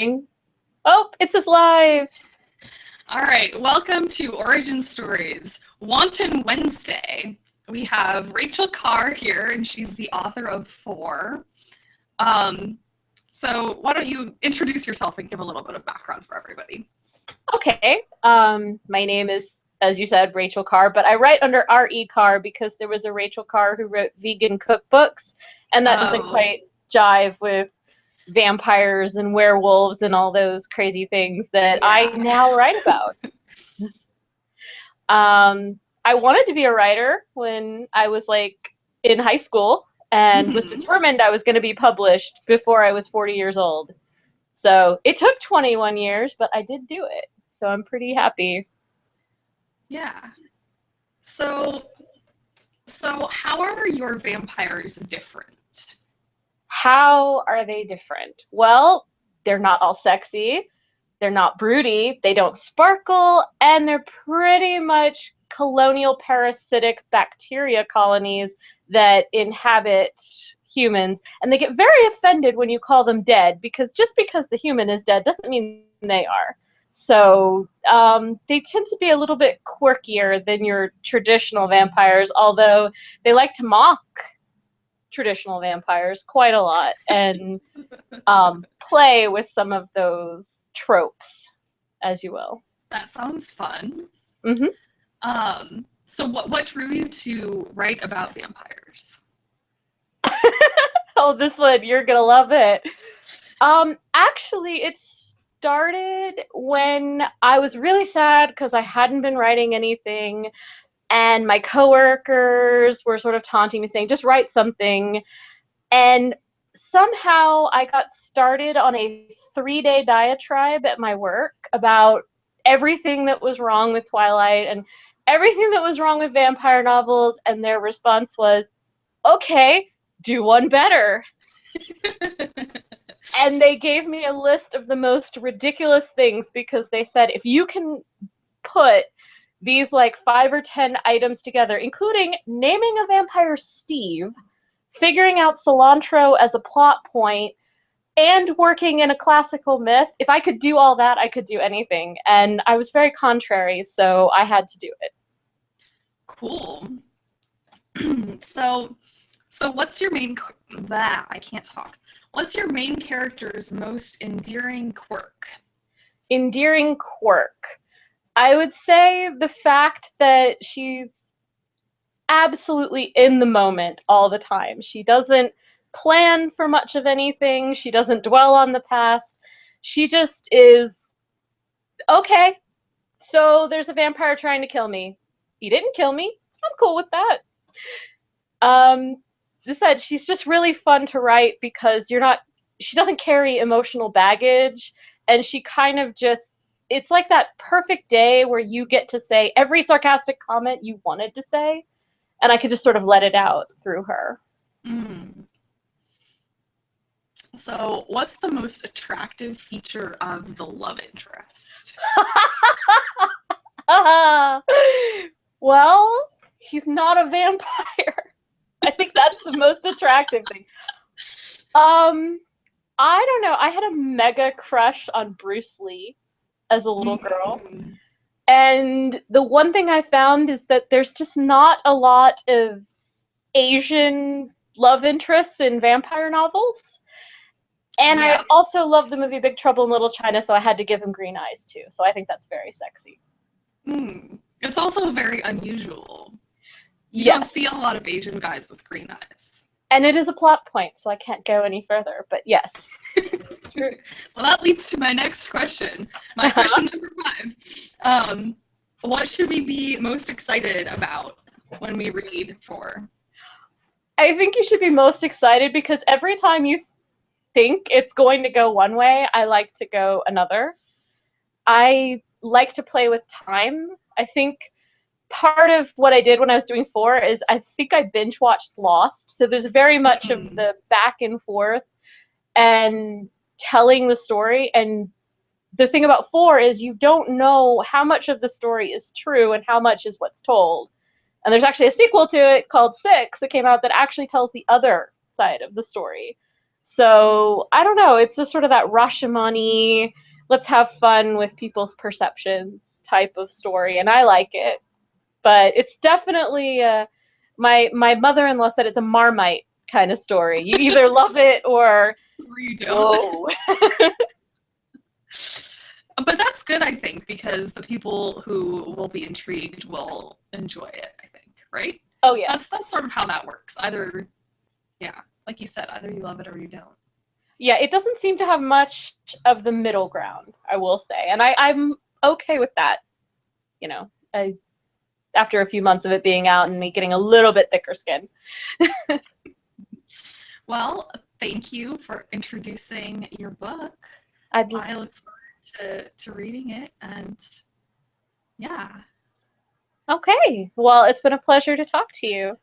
Oh, it's us live. All right, welcome to Origin Stories, Wanton Wednesday. We have Rachel Carr here, and she's the author of Four. So why don't you introduce yourself and give a little bit of background for everybody? Okay. My name is, as you said, Rachel Carr, but I write under R.E. Carr because there was a Rachel Carr who wrote vegan cookbooks, and that doesn't quite jive with vampires and werewolves and all those crazy things that I now write about. I wanted to be a writer when I was in high school and was determined I was going to be published before I was 40 years old. So it took 21 years, but I did do it. So I'm pretty happy. Yeah. So how are your vampires different? How are they different? Well, they're not all sexy. They're not broody. They don't sparkle. And they're pretty much colonial parasitic bacteria colonies that inhabit humans. And they get very offended when you call them dead, because just because the human is dead doesn't mean they are. So they tend to be a little bit quirkier than your traditional vampires, although they like to mock traditional vampires quite a lot and play with some of those tropes, as you will. That sounds fun. Mm-hmm. So what drew you to write about vampires? Oh, this one, you're gonna love it. Actually, it started when I was really sad because I hadn't been writing anything, and my coworkers were sort of taunting me, saying, just write something. And somehow I got started on a 3-day diatribe at my work about everything that was wrong with Twilight and everything that was wrong with vampire novels, and their response was, okay, do one better. And they gave me a list of the most ridiculous things, because they said, if you can put these 5 or 10 items together, including naming a vampire Steve, figuring out cilantro as a plot point, and working in a classical myth, if I could do all that, I could do anything. And I was very contrary, so I had to do it. Cool. So what's your main I can't talk. What's your main character's most endearing quirk? Endearing quirk. I would say the fact that she's absolutely in the moment all the time. She doesn't plan for much of anything. She doesn't dwell on the past. She just is, okay, so there's a vampire trying to kill me. He didn't kill me. I'm cool with that. She's just really fun to write because she doesn't carry emotional baggage, and she kind of just, it's like that perfect day where you get to say every sarcastic comment you wanted to say, and I could just sort of let it out through her. So what's the most attractive feature of the love interest? Well, he's not a vampire. I think that's the most attractive thing. I don't know. I had a mega crush on Bruce Lee as a little girl. And the one thing I found is that there's just not a lot of Asian love interests in vampire novels. And I also love the movie Big Trouble in Little China, so I had to give him green eyes too. So I think that's very sexy. It's also very unusual. You don't see a lot of Asian guys with green eyes. And it is a plot point, so I can't go any further. But yes, it's true. Well, that leads to my next question. My question number 5. What should we be most excited about when we read Four? I think you should be most excited because every time you think it's going to go one way, I like to go another. I like to play with time. I think part of what I did when I was doing Four is I think I binge watched Lost. So there's very much of the back and forth and telling the story. And the thing about Four is you don't know how much of the story is true and how much is what's told. And there's actually a sequel to it called 6 that came out that actually tells the other side of the story. So I don't know. It's just sort of that Rashomon-y, let's have fun with people's perceptions type of story, and I like it. But it's definitely my mother-in-law said it's a Marmite kind of story. You either love it or Or you don't. whoa. But that's good, I think, because the people who will be intrigued will enjoy it, I think, right? Oh yes. That's sort of how that works. Either, yeah, like you said, either you love it or you don't. Yeah, it doesn't seem to have much of the middle ground, I will say. And I'm okay with that, you know, after a few months of it being out and me getting a little bit thicker skin. Well, thank you for introducing your book. I'd I look forward to reading it, and yeah. Okay. Well, it's been a pleasure to talk to you.